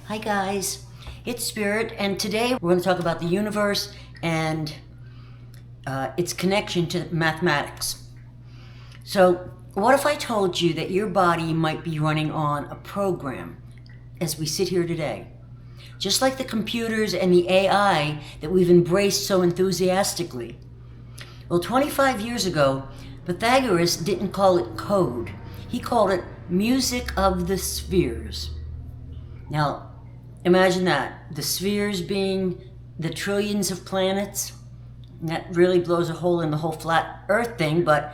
Hi guys, it's Spirit, and today we're going to talk about the universe and its connection to mathematics. So, what if I told you that your body might be running on a program as we sit here today? Just like the computers and the AI that we've embraced so enthusiastically. Well, 25 years ago, Pythagoras didn't call it code. He called it music of the spheres. Now, imagine that. The spheres being the trillions of planets. And that really blows a hole in the whole flat earth thing, but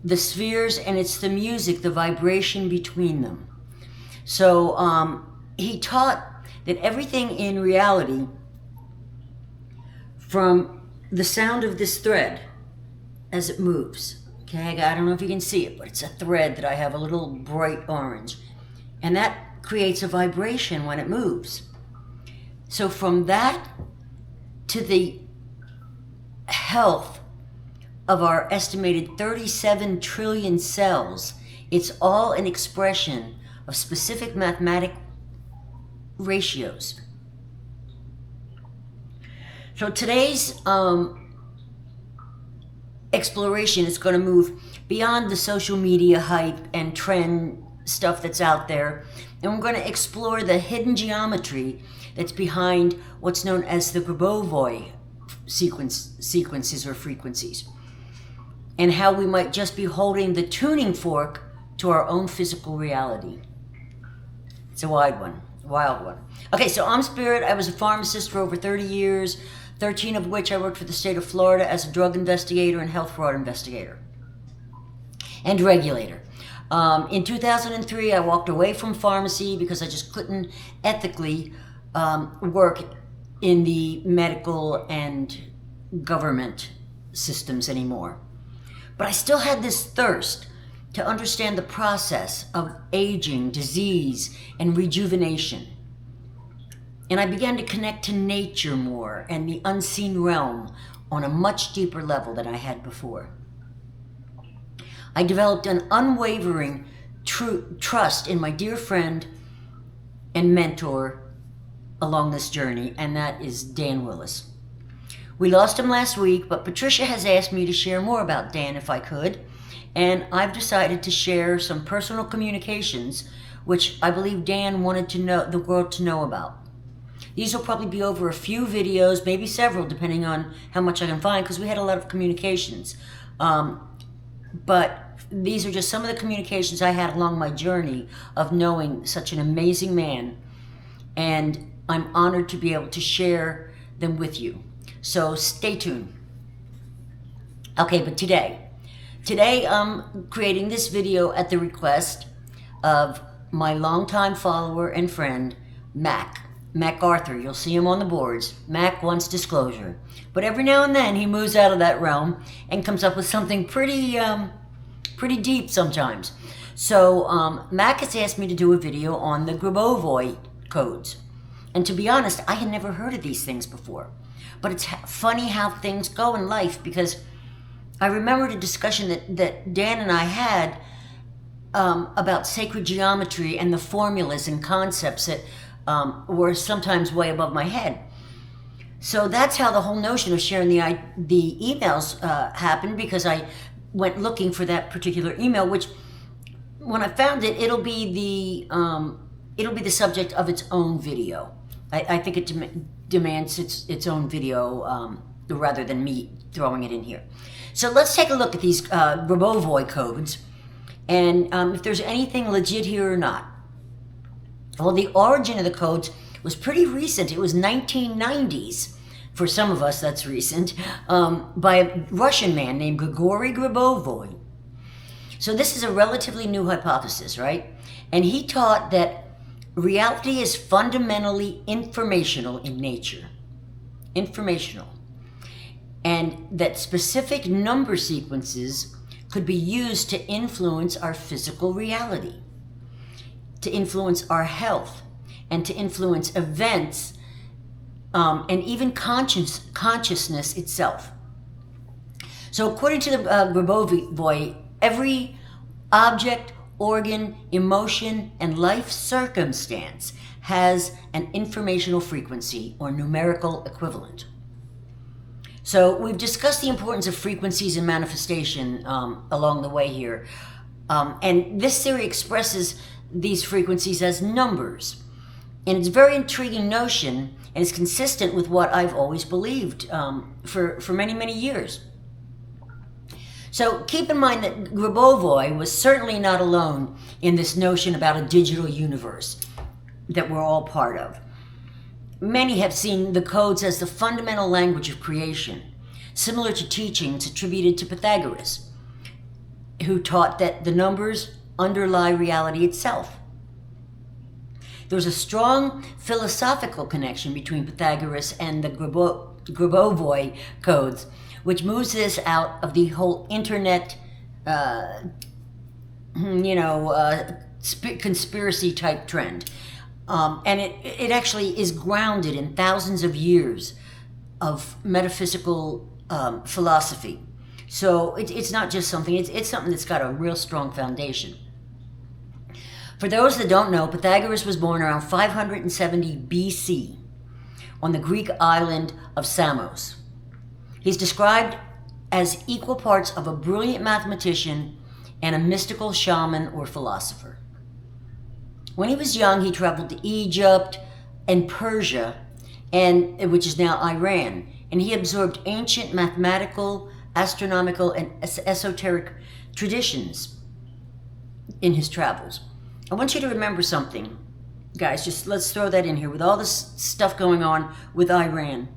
the spheres, and it's the music, the vibration between them. So he taught that everything in reality, from the sound of this thread as it moves, okay, I don't know if you can see it, but it's a thread that I have a little bright orange, and that creates a vibration when it moves. So from that to the health of our estimated 37 trillion cells, it's all an expression of specific mathematic ratios. So today's exploration is going to move beyond the social media hype and trend stuff that's out there, and we're going to explore the hidden geometry that's behind what's known as the Grabovoi sequences or frequencies, and how we might just be holding the tuning fork to our own physical reality. It's a wild one. Okay, so I'm Spirit. I was a pharmacist for over 30 years, 13 of which I worked for the state of Florida as a drug investigator and health fraud investigator and regulator. In 2003, I walked away from pharmacy because I just couldn't ethically work in the medical and government systems anymore. But I still had this thirst to understand the process of aging, disease, and rejuvenation. And I began to connect to nature more and the unseen realm on a much deeper level than I had before. I developed an unwavering trust in my dear friend and mentor along this journey, and that is Dan Willis. We lost him last week, but Patricia has asked me to share more about Dan if I could, and I've decided to share some personal communications which I believe Dan wanted the world to know about. These will probably be over a few videos, maybe several, depending on how much I can find, because we had a lot of communications. But these are just some of the communications I had along my journey of knowing such an amazing man, and I'm honored to be able to share them with you. So stay tuned. Okay, but today I'm creating this video at the request of my longtime follower and friend, Mac Arthur. You'll see him on the boards. Mac wants disclosure, but every now and then he moves out of that realm and comes up with something pretty deep sometimes. So Mac has asked me to do a video on the Grabovoi codes, and to be honest, I had never heard of these things before. But it's funny how things go in life, because I remembered a discussion that Dan and I had about sacred geometry and the formulas and concepts that were sometimes way above my head. So that's how the whole notion of sharing the emails happened, because I went looking for that particular email, which when I found it, it'll be the subject of its own video. I think it demands its own video rather than me throwing it in here. So let's take a look at these Grabovoi codes, and if there's anything legit here or not. Well, the origin of the codes was pretty recent. It was 1990s. For some of us, that's recent, by a Russian man named Grigori Grabovoi. So this is a relatively new hypothesis, right? And he taught that reality is fundamentally informational in nature. Informational. And that specific number sequences could be used to influence our physical reality, to influence our health, and to influence events, and even consciousness itself. So according to the Grabovoi, every object, organ, emotion, and life circumstance has an informational frequency or numerical equivalent. So we've discussed the importance of frequencies and manifestation along the way here. And this theory expresses these frequencies as numbers. And it's a very intriguing notion, and it's consistent with what I've always believed for many, many years. So keep in mind that Grabovoi was certainly not alone in this notion about a digital universe that we're all part of. Many have seen the codes as the fundamental language of creation, similar to teachings attributed to Pythagoras, who taught that the numbers underlie reality itself. There's a strong philosophical connection between Pythagoras and the Grabovoi codes, which moves this out of the whole internet, conspiracy type trend. And it actually is grounded in thousands of years of metaphysical philosophy. So it's not just something, it's something that's got a real strong foundation. For those that don't know, Pythagoras was born around 570 BC on the Greek island of Samos. He's described as equal parts of a brilliant mathematician and a mystical shaman or philosopher. When he was young, he traveled to Egypt and Persia, which is now Iran, and he absorbed ancient mathematical, astronomical, and esoteric traditions in his travels. I want you to remember something, guys. Just let's throw that in here. With all this stuff going on with Iran,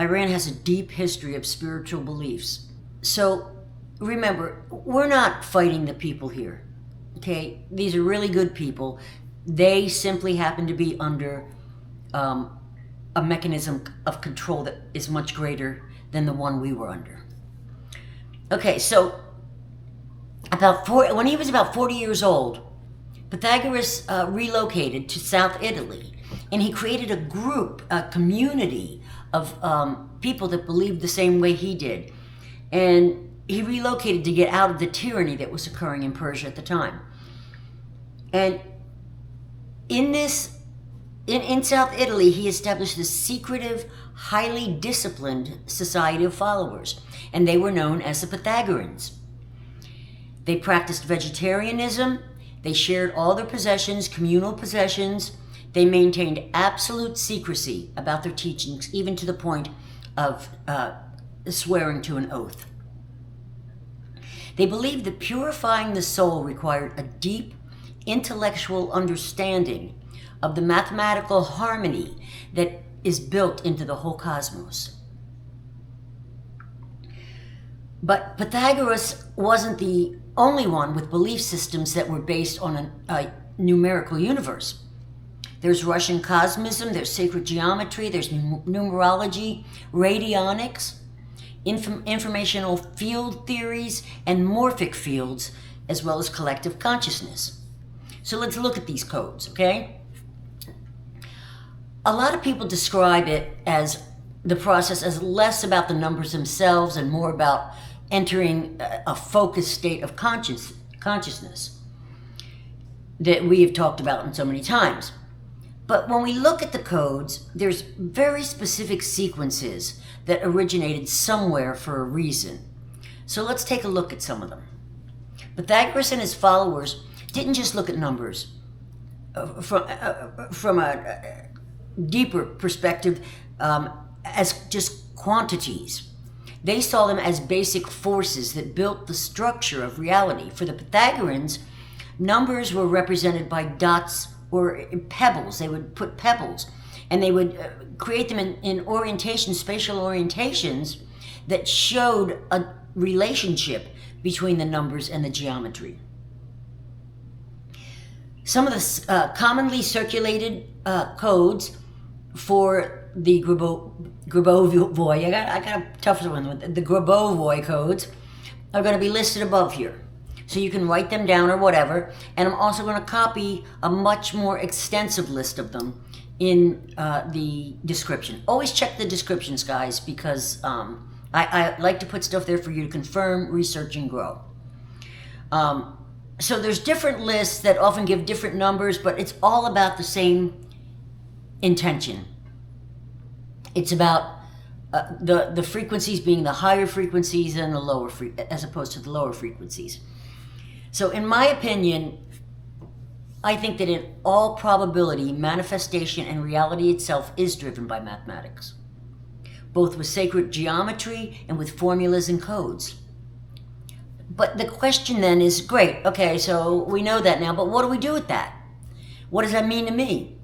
Iran has a deep history of spiritual beliefs. So remember, we're not fighting the people here, okay? These are really good people. They simply happen to be under a mechanism of control that is much greater than the one we were under. Okay, so when he was about 40 years old, Pythagoras relocated to South Italy, and he created a group, a community of people that believed the same way he did. And he relocated to get out of the tyranny that was occurring in Persia at the time. And in South Italy, he established this secretive, highly disciplined society of followers, and they were known as the Pythagoreans. They practiced vegetarianism. They shared all their possessions, communal possessions. They maintained absolute secrecy about their teachings, even to the point of swearing to an oath. They believed that purifying the soul required a deep intellectual understanding of the mathematical harmony that is built into the whole cosmos. But Pythagoras wasn't the only one with belief systems that were based on a numerical universe. There's Russian cosmism, there's sacred geometry, there's numerology, radionics, informational field theories, and morphic fields, as well as collective consciousness. So let's look at these codes, okay? A lot of people describe it as the process as less about the numbers themselves and more about entering a focused state of consciousness that we have talked about in so many times. But when we look at the codes, there's very specific sequences that originated somewhere for a reason. So let's take a look at some of them. Pythagoras and his followers didn't just look at numbers from a deeper perspective as just quantities. They saw them as basic forces that built the structure of reality. For the Pythagoreans, numbers were represented by dots or pebbles. They would put pebbles, and they would create them in spatial orientations that showed a relationship between the numbers and the geometry. Some of the commonly circulated codes for the Grabovoi, I got a tough one with the Grabovoi codes, are going to be listed above here. So you can write them down or whatever, and I'm also going to copy a much more extensive list of them in the description. Always check the descriptions, guys, because I like to put stuff there for you to confirm, research, and grow. So there's different lists that often give different numbers, but it's all about the same intention. It's about the frequencies being the higher frequencies and the lower as opposed to the lower frequencies. So in my opinion, I think that in all probability, manifestation and reality itself is driven by mathematics, both with sacred geometry and with formulas and codes. But the question then is, great, okay, so we know that now, but what do we do with that? What does that mean to me?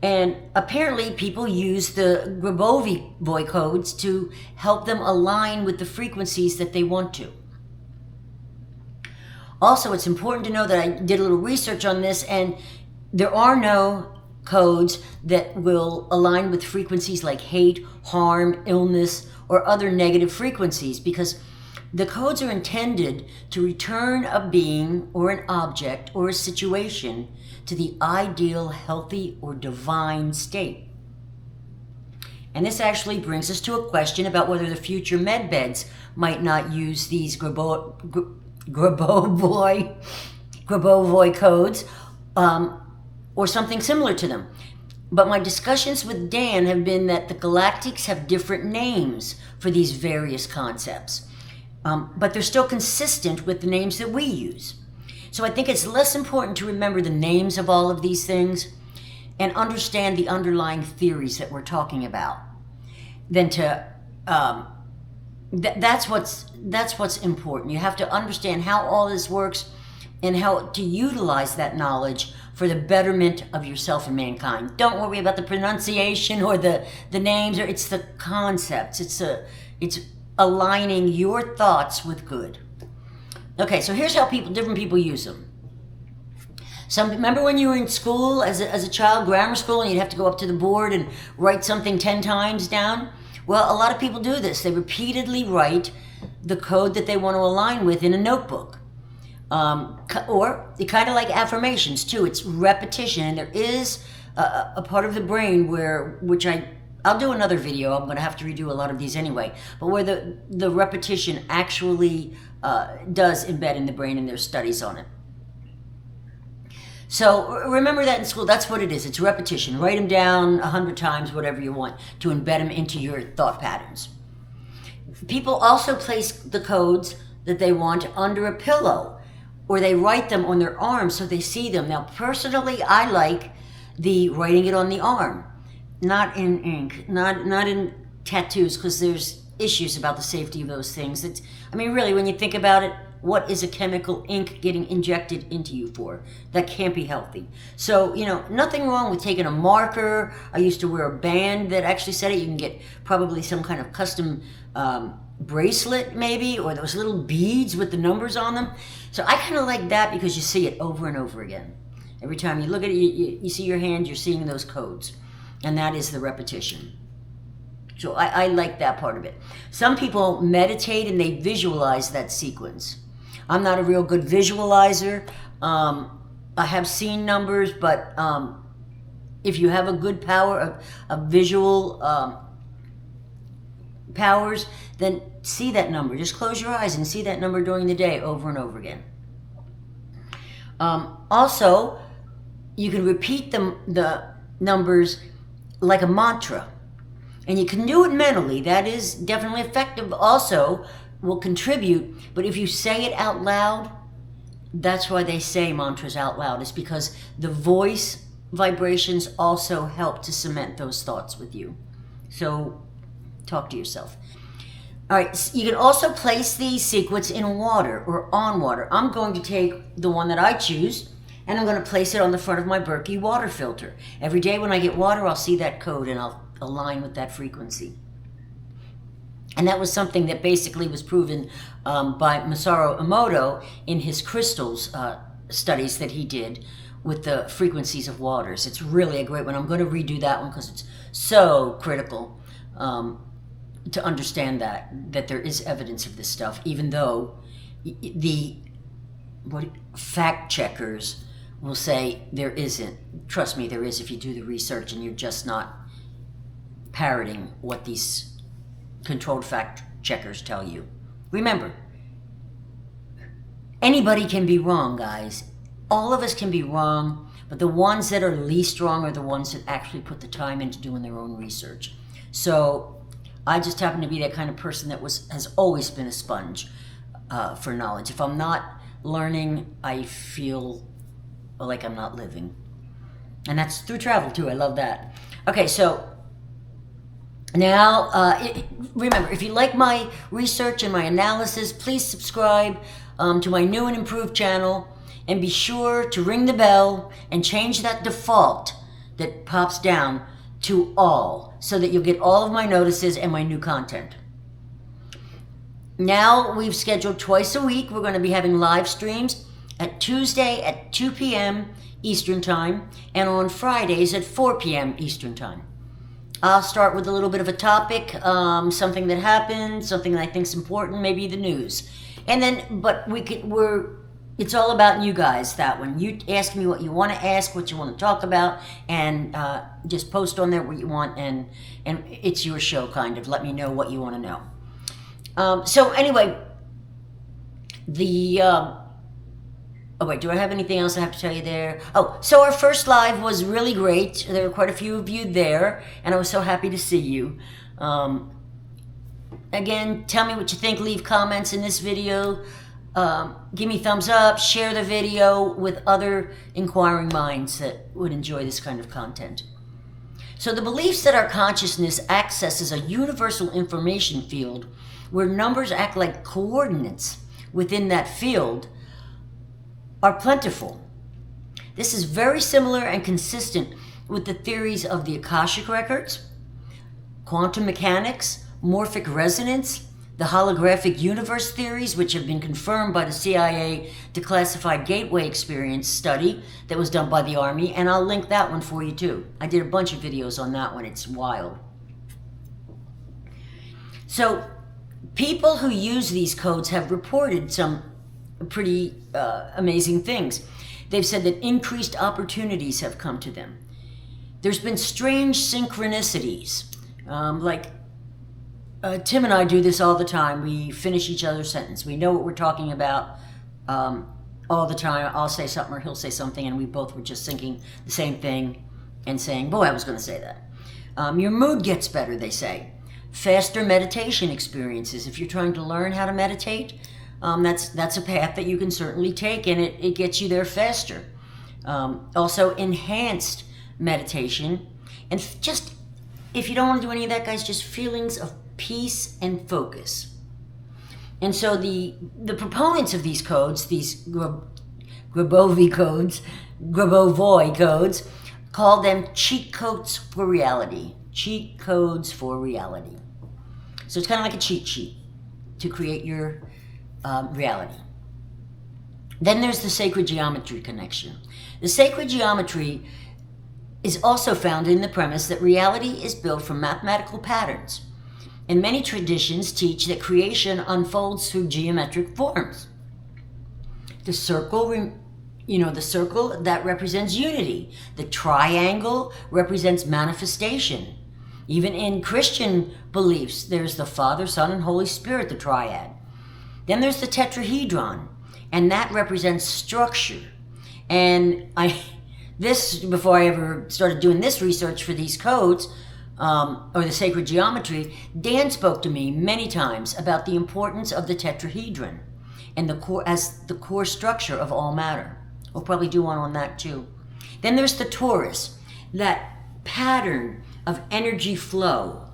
And apparently people use the Grabovoi codes to help them align with the frequencies that they want to. Also, it's important to know that I did a little research on this, and there are no codes that will align with frequencies like hate, harm, illness, or other negative frequencies, because the codes are intended to return a being or an object or a situation to the ideal, healthy, or divine state. And this actually brings us to a question about whether the future med beds might not use these Grabovoi codes or something similar to them. But my discussions with Dan have been that the galactics have different names for these various concepts. But they're still consistent with the names that we use. So I think it's less important to remember the names of all of these things and understand the underlying theories that we're talking about than to that's what's important. You have to understand how all this works and how to utilize that knowledge for the betterment of yourself and mankind. Don't worry about the pronunciation or the names, or it's the concepts. It's aligning your thoughts with good. Okay, so here's how different people use them. Remember when you were in school as a child, grammar school, and you'd have to go up to the board and write something 10 times down? Well, a lot of people do this. They repeatedly write the code that they want to align with in a notebook. Or kind of like affirmations too. It's repetition, and there is a part of the brain which I'll do another video. I'm going to have to redo a lot of these anyway. But where the repetition actually does embed in the brain, and there's studies on it. So remember that in school, that's what it is. It's repetition. Write them down 100 times, whatever you want, to embed them into your thought patterns. People also place the codes that they want under a pillow, or they write them on their arm so they see them. Now, personally, I like the writing it on the arm. Not in ink, not in tattoos, because there's issues about the safety of those things. Really, when you think about it, what is a chemical ink getting injected into you for? That can't be healthy. So, nothing wrong with taking a marker. I used to wear a band that actually said it. You can get probably some kind of custom bracelet maybe, or those little beads with the numbers on them. So I kind of like that because you see it over and over again. Every time you look at it, you see your hand, you're seeing those codes. And that is the repetition. So I like that part of it. Some people meditate and they visualize that sequence. I'm not a real good visualizer. I have seen numbers, but if you have a good power of visual powers, then see that number. Just close your eyes and see that number during the day over and over again. Also, you can repeat the numbers like a mantra. And you can do it mentally. That is definitely effective. Also will contribute. But if you say it out loud, that's why they say mantras out loud. It's because the voice vibrations also help to cement those thoughts with you. So talk to yourself. All right, you can also place the sequence in water or on water. I'm going to take the one that I choose, and I'm going to place it on the front of my Berkey water filter. Every day when I get water, I'll see that code and I'll align with that frequency. And that was something that basically was proven by Masaru Emoto in his crystals studies that he did with the frequencies of waters. It's really a great one. I'm going to redo that one because it's so critical to understand that there is evidence of this stuff, even though the fact checkers will say there isn't. Trust me, there is if you do the research and you're just not parroting what these controlled fact checkers tell you. Remember, anybody can be wrong, guys. All of us can be wrong, But the ones that are least strong are the ones that actually put the time into doing their own research. So I just happen to be that kind of person that has always been a sponge for knowledge. If I'm not learning, I feel like I'm not living. And that's through travel too. I love that. Okay, so now, remember, if you like my research and my analysis, please subscribe to my new and improved channel, and be sure to ring the bell and change that default that pops down to all, so that you'll get all of my notices and my new content. Now, we've scheduled twice a week. We're going to be having live streams at Tuesday at 2 p.m. Eastern Time, and on Fridays at 4 p.m. Eastern Time. I'll start with a little bit of a topic, something that happened, something that I think is important, maybe the news. And then, but it's all about you guys, that one. You ask me what you want to ask, what you want to talk about, and just post on there what you want, and it's your show, kind of. Let me know what you want to know. So anyway, oh wait, do I have anything else I have to tell you there? Oh, so our first live was really great. There were quite a few of you there, and I was so happy to see you. Again, tell me what you think. Leave comments in this video. Give me thumbs up. Share the video with other inquiring minds that would enjoy this kind of content. So the beliefs that our consciousness accesses a universal information field where numbers act like coordinates within that field are plentiful. This is very similar and consistent with the theories of the Akashic Records, quantum mechanics, morphic resonance, the holographic universe theories, which have been confirmed by the CIA Declassified Gateway Experience study that was done by the Army, and I'll link that one for you too. I did a bunch of videos on that one. It's wild. So people who use these codes have reported some pretty amazing things. They've said that increased opportunities have come to them. There's been strange synchronicities. Tim and I do this all the time. We finish each other's sentence. We know what we're talking about all the time. I'll say something or he'll say something, and we both were just thinking the same thing and saying, boy, I was going to say that. Your mood gets better, they say. Faster meditation experiences. If you're trying to learn how to meditate, that's a path that you can certainly take, and it gets you there faster. Also, enhanced meditation, and just, if you don't want to do any of that, guys, just feelings of peace and focus. And so the proponents of these codes, these Grabovoi codes, call them cheat codes for reality. Cheat codes for reality. So it's kind of like a cheat sheet to create your reality. Then there's the sacred geometry connection. The sacred geometry is also founded in the premise that reality is built from mathematical patterns. And many traditions teach that creation unfolds through geometric forms. The circle, the circle that represents unity. The triangle represents manifestation. Even in Christian beliefs, there's the Father, Son, and Holy Spirit, the triad. Then there's the tetrahedron, and that represents structure. And before I ever started doing this research for these codes, or the sacred geometry, Dan spoke to me many times about the importance of the tetrahedron and as the core structure of all matter. We'll probably do one on that too. Then there's the torus, that pattern of energy flow.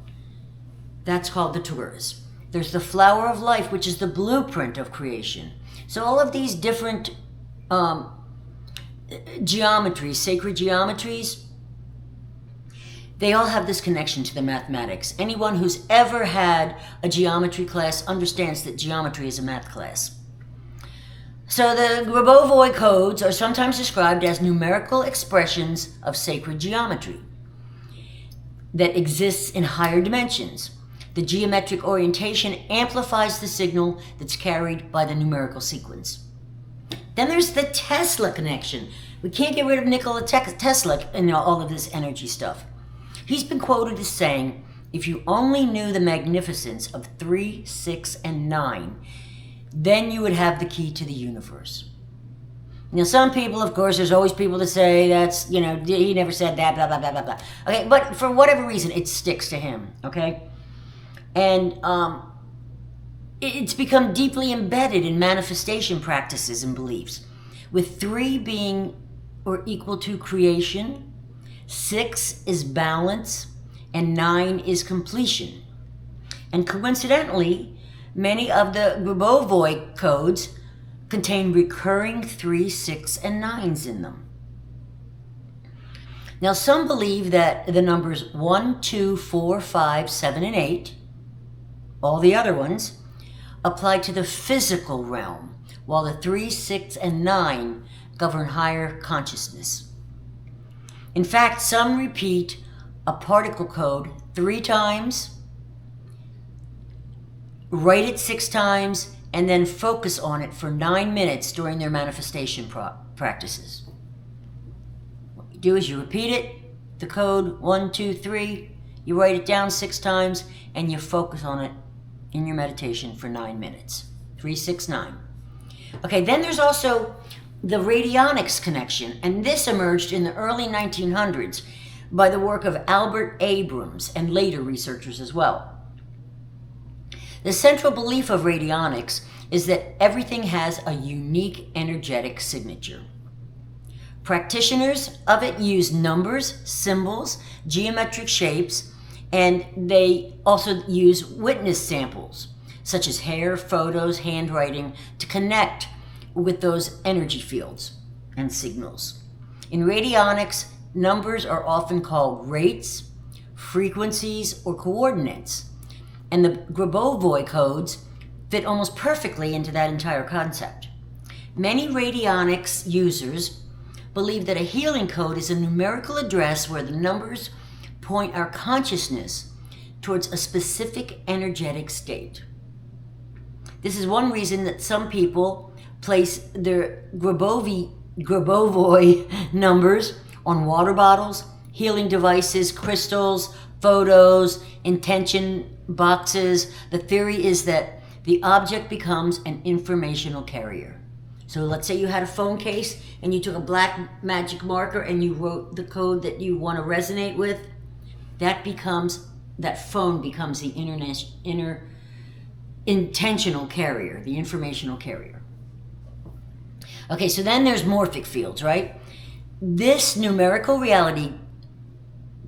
That's called the torus. There's the flower of life, which is the blueprint of creation. So all of these different geometries, sacred geometries, they all have this connection to the mathematics. Anyone who's ever had a geometry class understands that geometry is a math class. So the Grabovoi codes are sometimes described as numerical expressions of sacred geometry that exists in higher dimensions. The geometric orientation amplifies the signal that's carried by the numerical sequence. Then there's the Tesla connection. We can't get rid of Nikola Tesla and all of this energy stuff. He's been quoted as saying, if you only knew the magnificence of 3, 6, and 9, then you would have the key to the universe. Now, some people, of course, there's always people that say that's, he never said that, blah, blah, blah, blah, blah. Okay, but for whatever reason, it sticks to him, okay? And it's become deeply embedded in manifestation practices and beliefs, with 3 being or equal to creation, 6 is balance, and 9 is completion. And coincidentally, many of the Grabovoi codes contain recurring 3, 6, and 9s in them. Now, some believe that the numbers 1, 2, 4, 5, 7, and 8, all the other ones, apply to the physical realm, while the 3, 6, and 9 govern higher consciousness. In fact, some repeat a particle code 3 times, write it 6 times, and then focus on it for 9 minutes during their manifestation practices. What you do is you repeat it, the code 1, 2, 3, you write it down 6 times, and you focus on it in your meditation for 9 minutes. 3, 6, 9. Okay, then there's also the radionics connection, and this emerged in the early 1900s by the work of Albert Abrams and later researchers as well. The central belief of radionics is that everything has a unique energetic signature. Practitioners of it use numbers, symbols, geometric shapes, and they also use witness samples, such as hair, photos, handwriting, to connect with those energy fields and signals. In radionics, numbers are often called rates, frequencies, or coordinates, and the Grabovoi codes fit almost perfectly into that entire concept. Many radionics users believe that a healing code is a numerical address where the numbers point our consciousness towards a specific energetic state. This is one reason that some people place their Grabovoi numbers on water bottles, healing devices, crystals, photos, intention boxes. The theory is that the object becomes an informational carrier. So let's say you had a phone case and you took a black magic marker and you wrote the code that you want to resonate with. That phone becomes the intentional carrier, the informational carrier. Okay, so then there's morphic fields, right? This numerical reality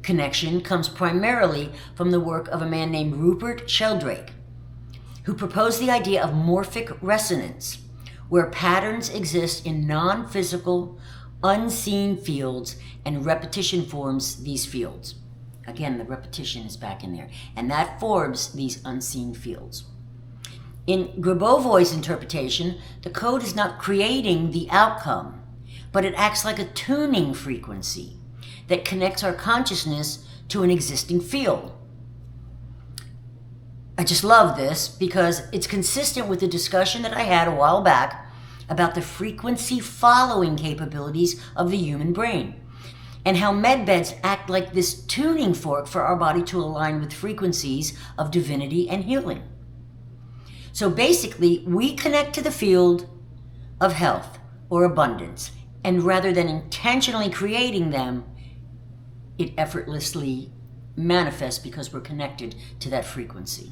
connection comes primarily from the work of a man named Rupert Sheldrake, who proposed the idea of morphic resonance, where patterns exist in non-physical, unseen fields, and repetition forms these fields. Again, the repetition is back in there, and that forms these unseen fields. In Grabovoi's interpretation, the code is not creating the outcome, but it acts like a tuning frequency that connects our consciousness to an existing field. I just love this because it's consistent with the discussion that I had a while back about the frequency following capabilities of the human brain, and how medbeds act like this tuning fork for our body to align with frequencies of divinity and healing. So basically, we connect to the field of health or abundance, and rather than intentionally creating them, it effortlessly manifests because we're connected to that frequency.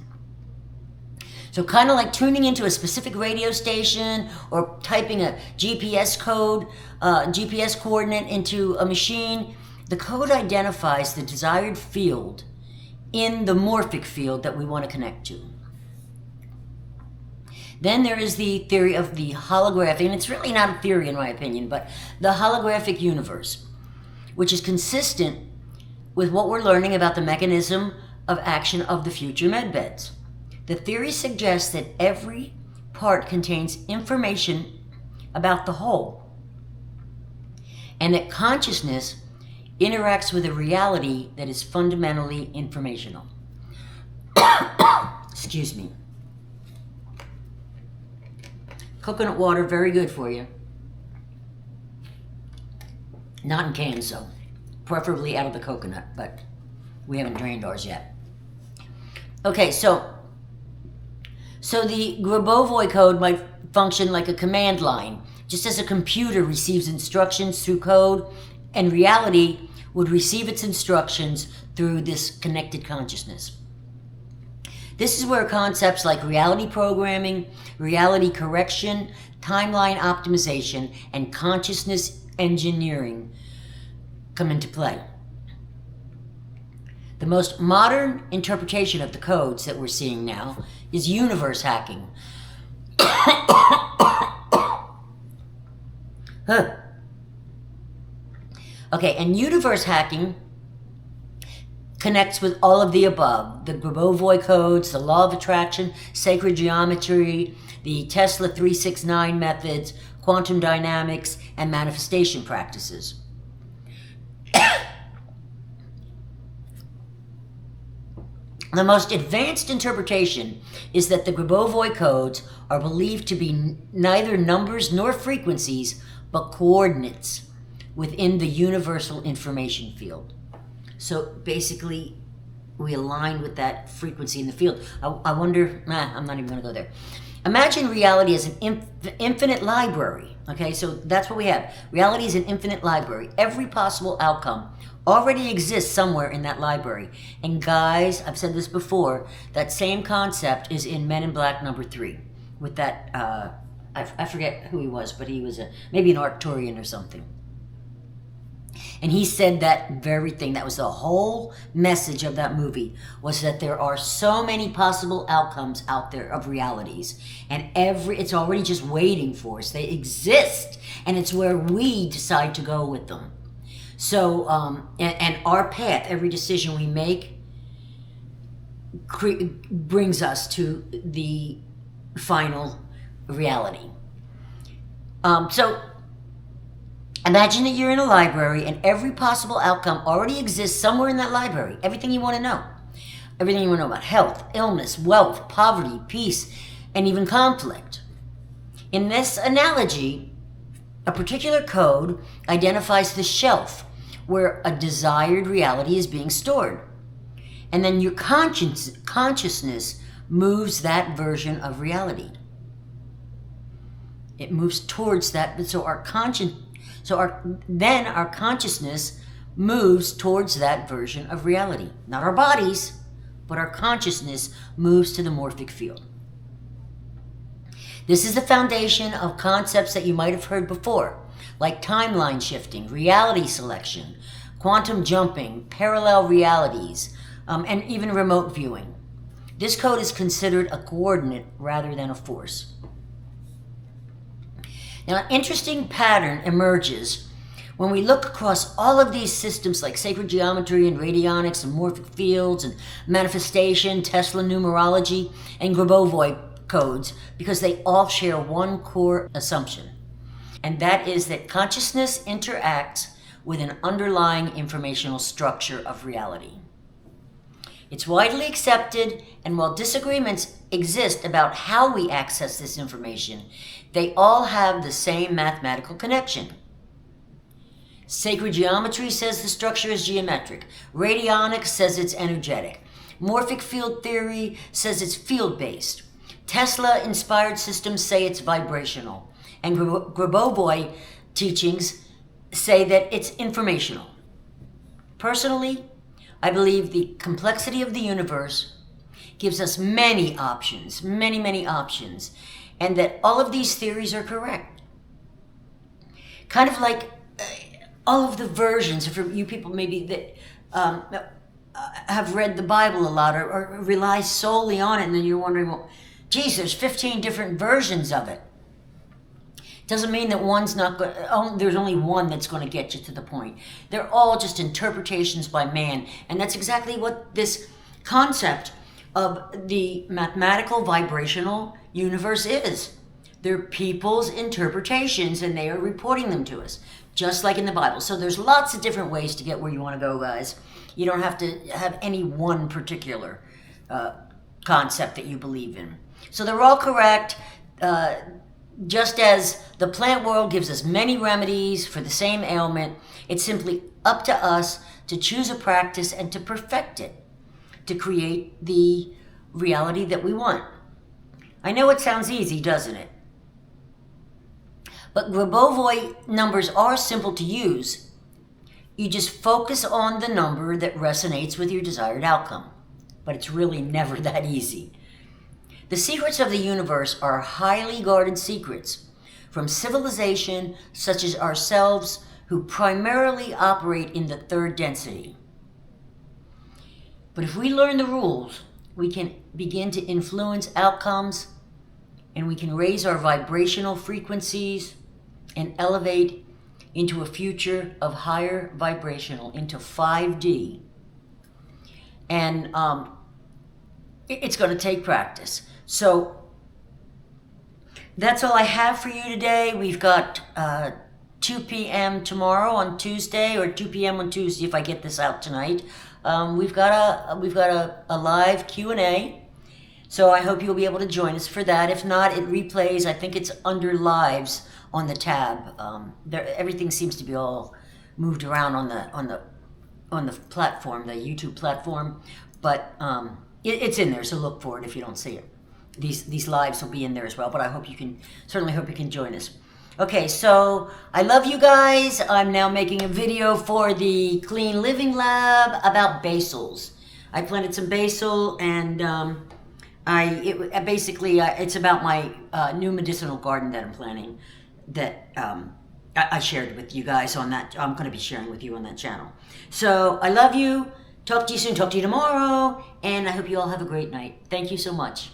So kind of like tuning into a specific radio station or typing a GPS code, GPS coordinate into a machine, the code identifies the desired field in the morphic field that we want to connect to. Then there is the theory of the holographic, and it's really not a theory in my opinion, but the holographic universe, which is consistent with what we're learning about the mechanism of action of the future medbeds. The theory suggests that every part contains information about the whole, and that consciousness interacts with a reality that is fundamentally informational. Excuse me. Coconut water, very good for you. Not in cans, though. Preferably out of the coconut, but we haven't drained ours yet. Okay, so the Grabovoi code might function like a command line Just as a computer receives instructions through code, and reality would receive its instructions through this connected consciousness. This is where concepts like reality programming, reality correction, timeline optimization, and consciousness engineering come into play. The most modern interpretation of the codes that we're seeing now is universe hacking. Okay, and universe hacking connects with all of the above: the Grabovoi codes, the law of attraction, sacred geometry, the Tesla 369 methods, quantum dynamics, and manifestation practices. The most advanced interpretation is that the Grabovoi codes are believed to be neither numbers nor frequencies, but coordinates within the universal information field. So basically, we align with that frequency in the field. I wonder, I'm not even going to go there. Imagine reality as an infinite library. Okay, so that's what we have. Reality is an infinite library. Every possible outcome already exists somewhere in that library. And guys, I've said this before, that same concept is in Men in Black #3 with that, I forget who he was, but he was maybe an Arcturian or something. And he said that very thing. That was the whole message of that movie, was that there are so many possible outcomes out there of realities, and it's already just waiting for us. They exist, and it's where we decide to go with them. So, and our path, every decision we make, brings us to the final reality. So, imagine that you're in a library and every possible outcome already exists somewhere in that library. Everything you want to know. Everything you want to know about health, illness, wealth, poverty, peace, and even conflict. In this analogy, a particular code identifies the shelf where a desired reality is being stored. And then your consciousness moves that version of reality. It moves towards that. So our consciousness moves towards that version of reality. Not our bodies, but our consciousness moves to the morphic field. This is the foundation of concepts that you might have heard before, like timeline shifting, reality selection, quantum jumping, parallel realities, and even remote viewing. This code is considered a coordinate rather than a force. Now, an interesting pattern emerges when we look across all of these systems like sacred geometry and radionics and morphic fields and manifestation, Tesla numerology, and Grabovoi codes, because they all share one core assumption, and that is that consciousness interacts with an underlying informational structure of reality. It's widely accepted, and while disagreements exist about how we access this information, they all have the same mathematical connection. Sacred geometry says the structure is geometric. Radionics says it's energetic. Morphic field theory says it's field-based. Tesla-inspired systems say it's vibrational. And Grabovoi teachings say that it's informational. Personally, I believe the complexity of the universe gives us many options, many options, and that all of these theories are correct. Kind of like all of the versions, for you people maybe that have read the Bible a lot or rely solely on it, and then you're wondering, well, geez, there's 15 different versions of it. Doesn't mean that one's not going. There's only one that's going to get you to the point. They're all just interpretations by man, and that's exactly what this concept of the mathematical vibrational universe is. They're people's interpretations, and they are reporting them to us, just like in the Bible. So there's lots of different ways to get where you want to go, guys. You don't have to have any one particular concept that you believe in. So they're all correct. Just as the plant world gives us many remedies for the same ailment, it's simply up to us to choose a practice and to perfect it, to create the reality that we want. I know it sounds easy, doesn't it? But Grabovoi numbers are simple to use. You just focus on the number that resonates with your desired outcome. But it's really never that easy. The secrets of the universe are highly guarded secrets from civilization such as ourselves, who primarily operate in the third density. But if we learn the rules, we can begin to influence outcomes, and we can raise our vibrational frequencies and elevate into a future of higher vibrational, into 5D. And it's going to take practice. So that's all I have for you today. We've got 2 p.m. tomorrow on Tuesday, or 2 p.m. on Tuesday if I get this out tonight. We've got a live Q&A. So I hope you'll be able to join us for that. If not, it replays. I think it's under lives on the tab. Everything seems to be all moved around on the platform, the YouTube platform, but it's in there. So look for it if you don't see it. These lives will be in there as well. But I hope you can join us. Okay, so I love you guys. I'm now making a video for the Clean Living Lab about basils. I planted some basil, and it's about my new medicinal garden that I'm planting, that I shared with you guys on that. I'm going to be sharing with you on that channel. So I love you. Talk to you soon. Talk to you tomorrow. And I hope you all have a great night. Thank you so much.